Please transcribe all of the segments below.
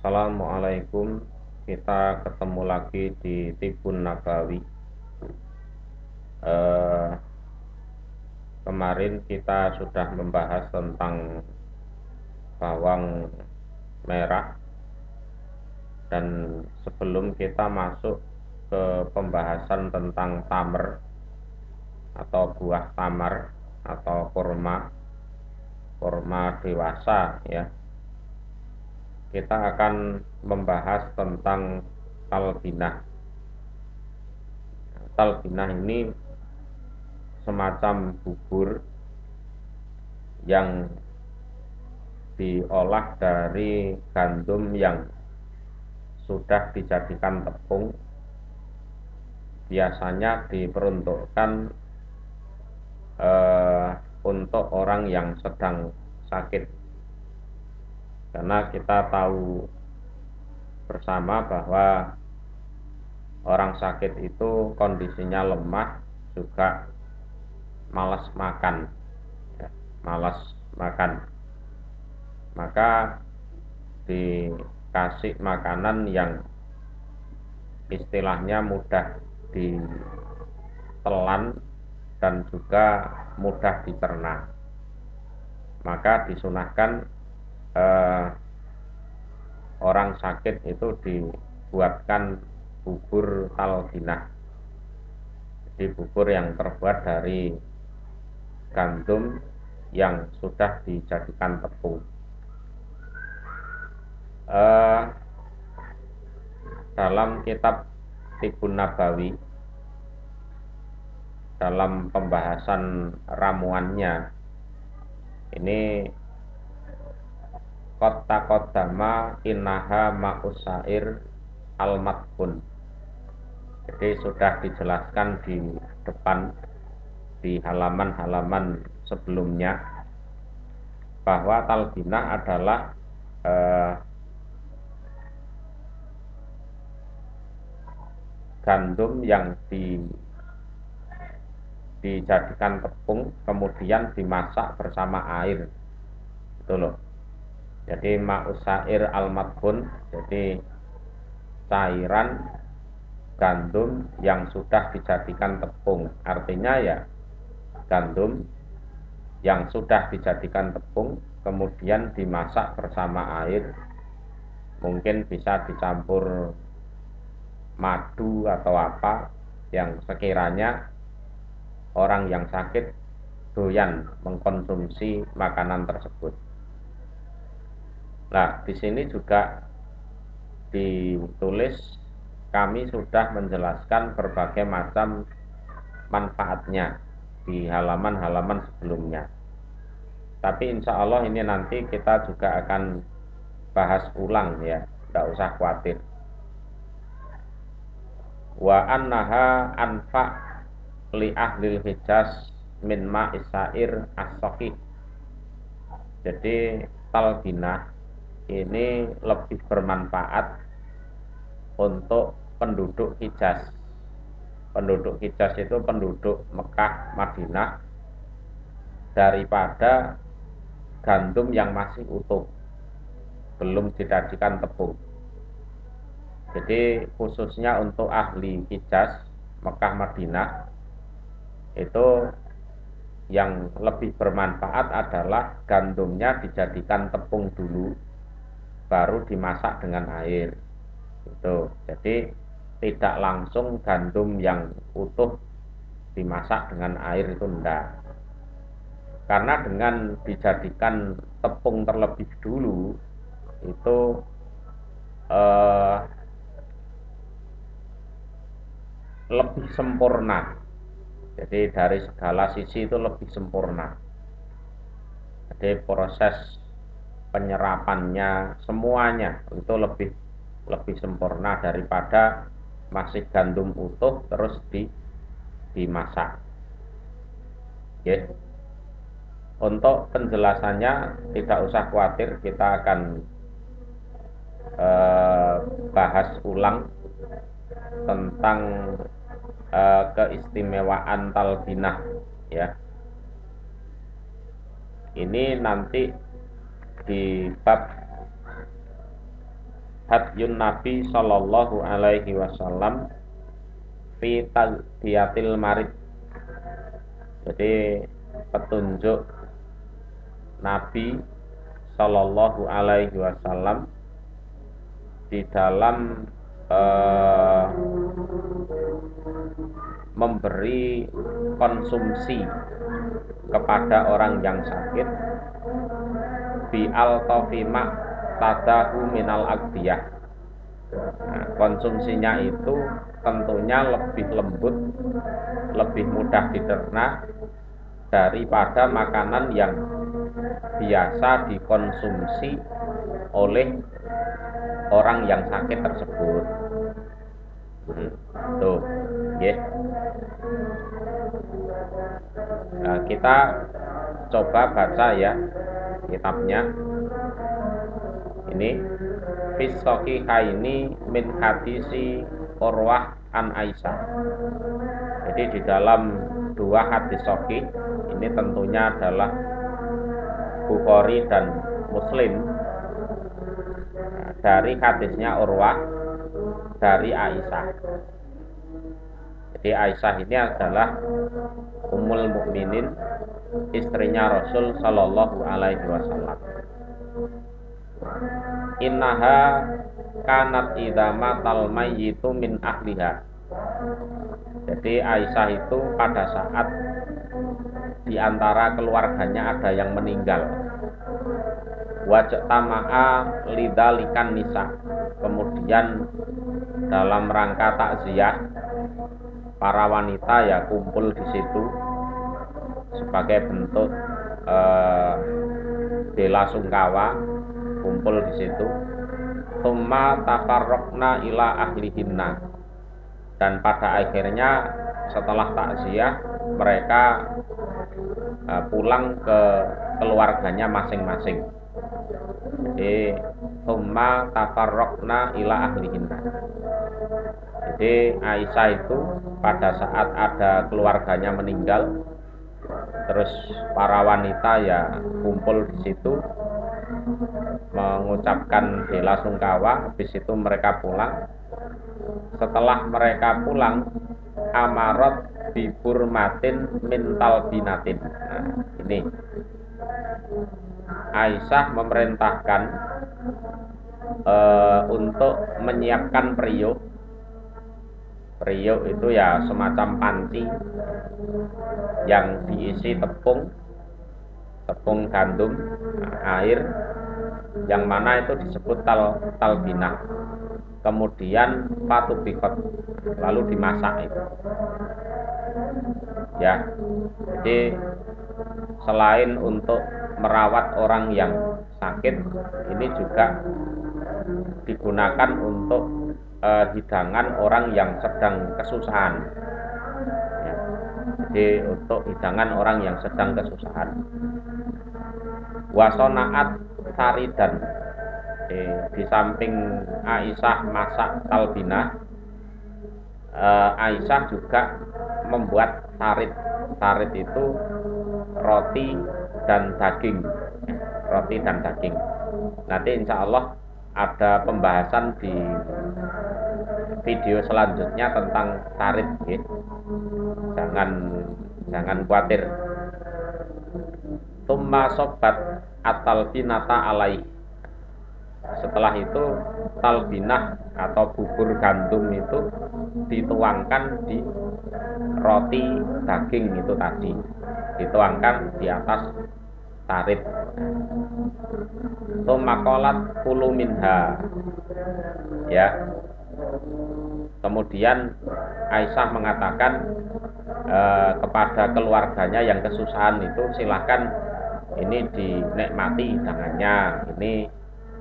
Assalamualaikum. Kita ketemu lagi di Tibun Nabawi. Eh, Kemarin kita sudah membahas tentang bawang merah, dan sebelum kita masuk ke pembahasan tentang tamer atau buah tamar atau kurma dewasa, ya, kita akan membahas tentang talbinah. Talbinah ini semacam bubur yang diolah dari gandum yang sudah dijadikan tepung. Biasanya diperuntukkan untuk orang yang sedang sakit, karena kita tahu bersama bahwa orang sakit itu kondisinya lemah, juga malas makan, ya, malas makan. Maka dikasih makanan yang istilahnya mudah ditelan dan juga mudah dicerna. Maka disunahkan orang sakit itu dibuatkan bubur talbinah. Jadi bubur yang terbuat dari gandum yang sudah dijadikan tepung. Dalam kitab Tibun Nabawi, dalam pembahasan ramuannya, ini kota kodama inaha ma'usair al-matbun. Jadi sudah dijelaskan di depan, di halaman-halaman sebelumnya, bahwa talbinah adalah gandum yang dijadikan tepung kemudian dimasak bersama air, itu loh. Jadi ma'usair al-matbun, jadi cairan gandum yang sudah dijadikan tepung. Artinya ya gandum yang sudah dijadikan tepung kemudian dimasak bersama air, mungkin bisa dicampur madu atau apa yang sekiranya orang yang sakit doyan mengkonsumsi makanan tersebut. Nah, di sini juga ditulis kami sudah menjelaskan berbagai macam manfaatnya di halaman-halaman sebelumnya. Tapi insya Allah ini nanti kita juga akan bahas ulang, ya, tidak usah khawatir. Wa annaha anfa li ahlil hijaz min ma'isair as-sahih. Jadi talbinah ini lebih bermanfaat untuk penduduk Hijaz. Penduduk Hijaz itu penduduk Mekah, Madinah, daripada gandum yang masih utuh, belum dijadikan tepung. Jadi khususnya untuk ahli Hijaz, Mekah, Madinah, itu yang lebih bermanfaat adalah gandumnya dijadikan tepung dulu, baru dimasak dengan air. Itu. Jadi tidak langsung gandum yang utuh dimasak dengan air, itu enggak. Karena dengan dijadikan tepung terlebih dulu, itu lebih sempurna. Jadi dari segala sisi itu lebih sempurna. Jadi proses penyerapannya semuanya itu lebih sempurna daripada masih gandum utuh terus dimasak. Yes. Untuk penjelasannya tidak usah khawatir, kita akan bahas ulang tentang keistimewaan talbinah, ya. Ini nanti di bab hadyun Nabi sallallahu alaihi wasallam fi tadhiyatil marid. Jadi petunjuk Nabi sallallahu alaihi wasallam di dalam memberi konsumsi kepada orang yang sakit bi al-tafima tadahu minal aqdiyah. Nah, konsumsinya itu tentunya lebih lembut, lebih mudah dicerna daripada makanan yang biasa dikonsumsi oleh orang yang sakit tersebut. Tuh, yeah. Nah, kita coba baca ya kitabnya. Ini Fisohihaini min hadisi Urwah an Aisyah. Jadi di dalam dua hadis sahih ini tentunya adalah Bukhari dan Muslim. Dari hadisnya Urwah dari Aisyah. Jadi Aisyah ini adalah Ummul Mukminin, istrinya Rasul sallallahu alaihi wasallam. Innaha kanat idza matal mayyitu min ahliha. Jadi Aisyah itu pada saat di antara keluarganya ada yang meninggal, wajtama'a lidzalikan nisa, kemudian dalam rangka takziah para wanita ya kumpul di situ sebagai bentuk bela sungkawa, kumpul di situ. Tsumma tafarraqna ila ahlihinna, dan pada akhirnya setelah takziah mereka pulang ke keluarganya masing-masing. Jadi tsumma tafarraqna ila ahlihinna. Jadi Aisyah itu pada saat ada keluarganya meninggal, terus para wanita ya kumpul di situ mengucapkan bela sungkawa. Habis itu mereka pulang. Setelah mereka pulang, amarot biburmatin mintal binatin. Nah, ini Aisyah memerintahkan untuk menyiapkan periuk. Periuk itu ya semacam panci yang diisi tepung gandum, air, yang mana itu disebut talbinah. Kemudian fatubikot, lalu dimasak itu. Ya, jadi selain untuk merawat orang yang sakit, ini juga digunakan untuk hidangan orang yang sedang kesusahan. Ya, jadi untuk hidangan orang yang sedang kesusahan. Wasonaat saridan. Di samping Aisyah masak talbinah, Aisyah juga membuat sarit. Sarit itu roti dan daging. Roti dan daging. Nanti insya Allah ada pembahasan di video selanjutnya tentang sarit. Ya. Jangan khawatir. Tumma sobat atalbinata alaih. Setelah itu talbinah atau bubur gandum itu dituangkan di roti daging itu tadi, dituangkan di atas sarit. Tumakolat pulu minha, ya. Kemudian Aisyah mengatakan kepada keluarganya yang kesusahan itu, silahkan ini dinikmati hidangannya. Ini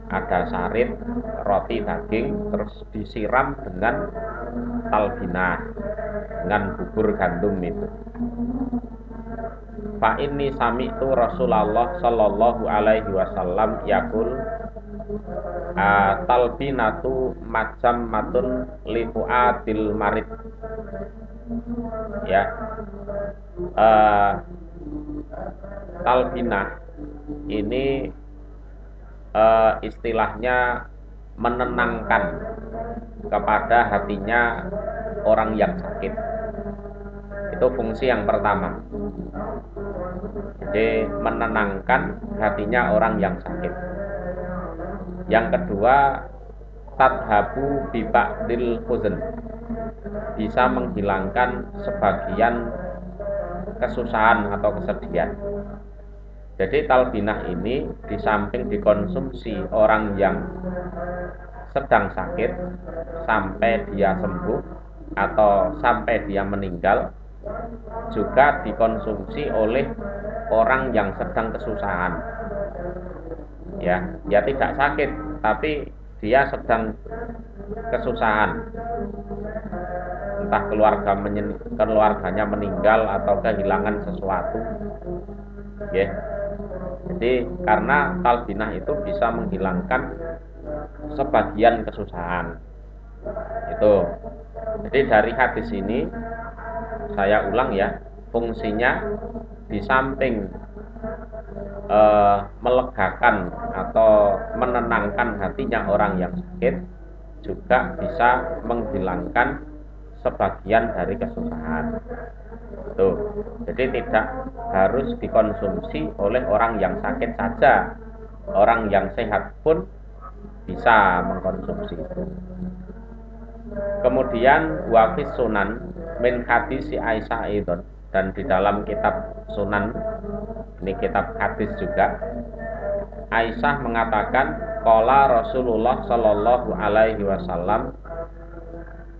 ada sarit, roti daging, terus disiram dengan talbinah, dengan bubur gandum itu. Fa inni sami'tu Rasulullah sallallahu alaihi wasallam yaqul talbinatu macam matun lifuatil marid. Ya, talbinah ini istilahnya menenangkan kepada hatinya orang yang sakit. Itu fungsi yang pertama. Jadi menenangkan hatinya orang yang sakit. Yang kedua, tadhabu bi ba'dil huzn, bisa menghilangkan sebagian kesusahan atau kesedihan. Jadi talbinah ini di samping dikonsumsi orang yang sedang sakit sampai dia sembuh atau sampai dia meninggal, juga dikonsumsi oleh orang yang sedang kesusahan. Ya, dia tidak sakit tapi dia sedang kesusahan, entah keluarganya meninggal atau kehilangan sesuatu. Ya. Jadi karena talbinah itu bisa menghilangkan sebagian kesusahan. Itu. Jadi dari hadis ini saya ulang ya, fungsinya di samping melegakan atau menenangkan hatinya orang yang sakit, juga bisa menghilangkan sebagian dari kesusahan. Tuh. Jadi tidak harus dikonsumsi oleh orang yang sakit saja. Orang yang sehat pun bisa mengkonsumsi itu. Kemudian wafis sunan min hadis si Aisyah itu, dan di dalam kitab Sunan, ini kitab hadis juga, Aisyah mengatakan qala Rasulullah sallallahu alaihi wasallam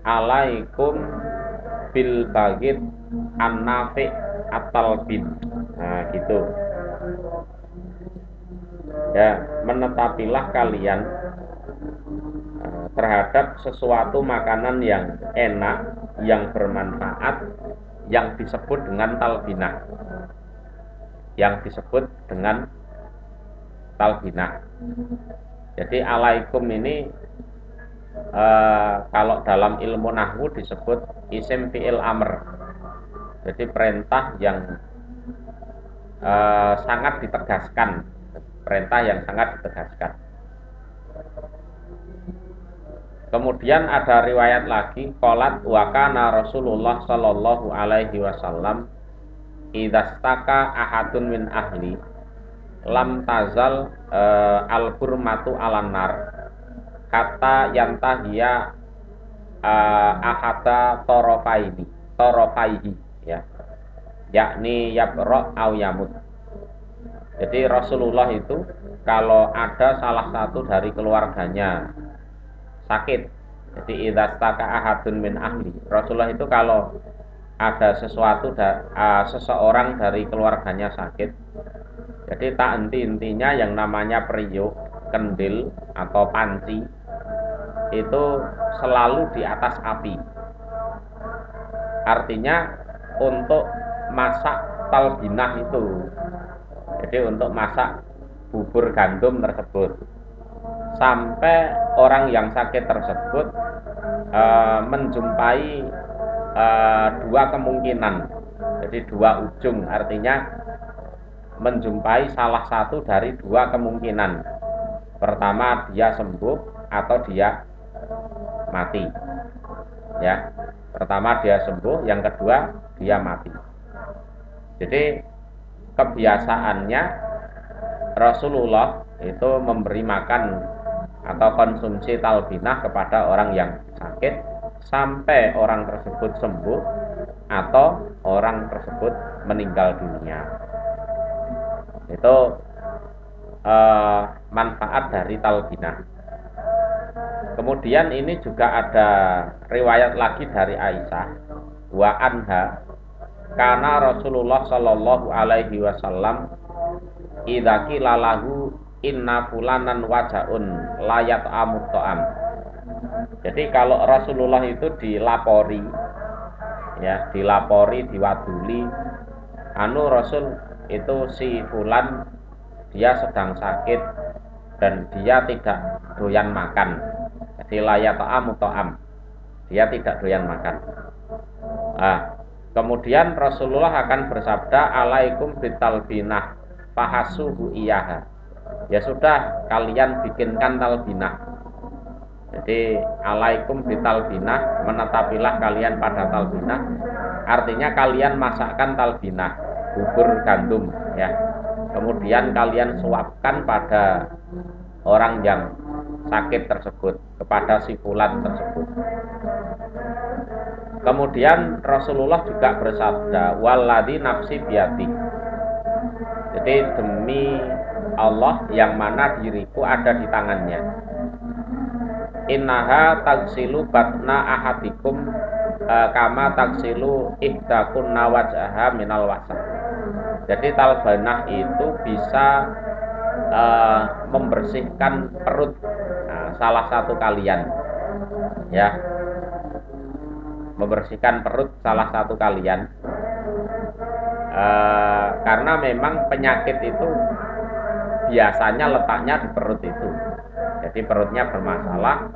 alaikum bil bagid an-nafi at-talbin. Nah, gitu. Ya, menetapilah kalian terhadap sesuatu makanan yang enak, yang bermanfaat, yang disebut dengan talbinah. Yang disebut dengan talbinah. Jadi alaikum ini kalau dalam ilmu nahwu disebut isim fi'il amr. Jadi perintah yang sangat ditegaskan, perintah yang sangat ditegaskan. Kemudian ada riwayat lagi, qalat wa kana Rasulullah sallallahu alaihi wasallam idastaka ahadun min ahli lam tazal al-burmatu alan nar kata yantahiya ahada torofaihi ya, yakni yabra au yamut. Jadi Rasulullah itu kalau ada salah satu dari keluarganya sakit, jadi idastaka ahadun min ahli, Rasulullah itu kalau ada seseorang dari keluarganya sakit, jadi tak henti-hentinya yang namanya periuk, kendil atau panci itu selalu di atas api. Artinya untuk masak talbinah itu, jadi untuk masak bubur gandum tersebut, sampai orang yang sakit tersebut menjumpai dua kemungkinan, jadi dua ujung, artinya menjumpai salah satu dari dua kemungkinan. Pertama, dia sembuh atau dia mati. Ya, pertama dia sembuh, yang kedua dia mati. Jadi kebiasaannya Rasulullah itu memberi makan atau konsumsi talbinah kepada orang yang sakit sampai orang tersebut sembuh atau orang tersebut meninggal dunia. Itu manfaat dari talbinah. Kemudian ini juga ada riwayat lagi dari Aisyah wa anha, karena Rasulullah sallallahu alaihi wasallam idza qila lahu inna fulanan wajaun layat amut ta'am. Jadi kalau Rasulullah itu dilapori ya, diwaduli, Rasul itu si fulan dia sedang sakit dan dia tidak doyan makan. Jadi layat amut ta'am, dia tidak doyan makan. Kemudian Rasulullah akan bersabda alaikum bitalbinah fahasuhu iyaha. Ya sudah, kalian bikinkan talbinah. Jadi alaikum bitalbinah, menetapilah kalian pada talbinah. Artinya kalian masakkan talbinah, bubur gandum ya. Kemudian kalian suapkan pada orang yang sakit tersebut, kepada si fulan tersebut. Kemudian Rasulullah juga bersabda, walladzi nafsi biyadi. Jadi demi Allah yang mana diriku ada di tangannya. Innaha tagsilu batna ahadikum kama tagsilu ihdakun nawajaha minal wasa. Jadi talbanah itu bisa membersihkan perut salah satu kalian, ya, membersihkan perut salah satu kalian, karena memang penyakit itu biasanya letaknya di perut itu. Jadi perutnya bermasalah,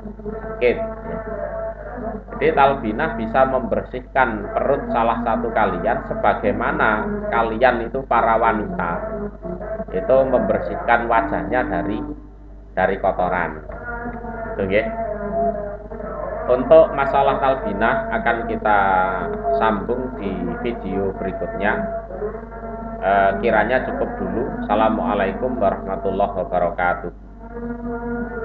sakit ya. Jadi talbinah bisa membersihkan perut salah satu kalian, sebagaimana kalian itu para wanita itu membersihkan wajahnya dari kotoran. Itu ya. Untuk masalah talbinah akan kita sambung di video berikutnya. Kiranya cukup dulu. Assalamualaikum warahmatullahi wabarakatuh.